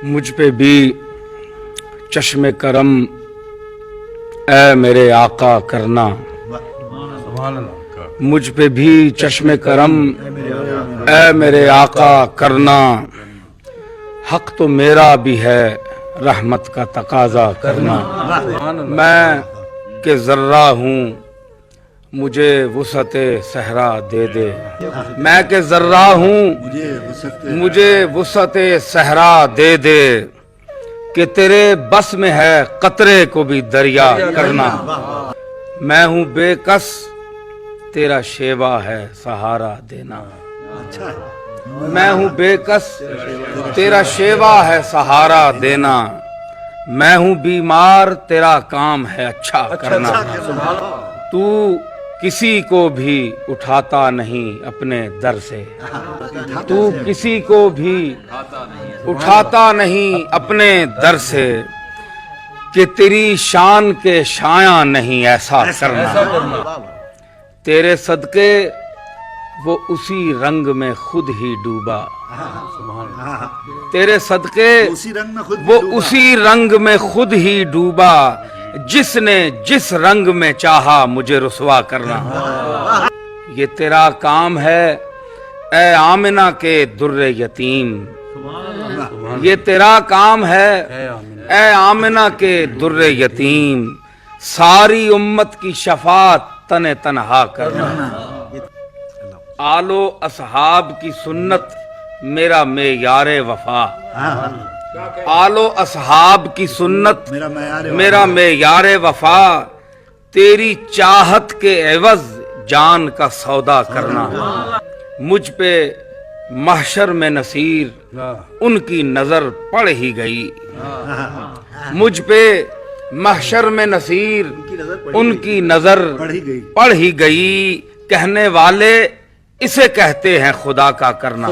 مجھ پہ بھی چشم کرم اے میرے آقا کرنا، مجھ پہ بھی چشم کرم اے میرے آقا کرنا، حق تو میرا بھی ہے رحمت کا تقاضا کرنا۔ میں کہ ذرہ ہوں مجھے وسعت صحرا دے دے، میں کہ ذرہ ہوں مجھے وسعت صحرا دے دے، کہ تیرے بس میں ہے قطرے کو بھی دریا کرنا۔ میں ہوں بے کس تیرا شیوا ہے سہارا دینا، میں ہوں بے کس تیرا شیوا ہے سہارا دینا، میں ہوں بیمار تیرا کام ہے اچھا کرنا۔ تو کسی کو بھی اٹھاتا نہیں اپنے در سے، تو کسی کو بھی اٹھاتا نہیں اپنے در سے، کہ تیری شان کے شایاں نہیں ایسا کرنا۔ تیرے صدقے وہ اسی رنگ میں خود ہی ڈوبا، تیرے صدقے وہ اسی رنگ میں خود ہی ڈوبا، جس نے جس رنگ میں چاہا مجھے رسوا کرنا۔ یہ تیرا کام ہے اے آمنہ کے در یتیم، یہ تیرا کام ہے اے آمنہ کے در یتیم، ساری امت کی شفاعت تن تنہا کرنا۔ آل و اصحاب کی سنت میرا معیار وفا، آل و اصحاب کی سنت میرا معیار وفا، تیری چاہت کے عوض جان کا سودا کرنا۔ مجھ پہ محشر میں نصیر ان کی نظر پڑ ہی گئی، مجھ پہ محشر میں نصیر ان کی نظر پڑ ہی گئی، کہنے والے اسے کہتے ہیں خدا کا کرنا۔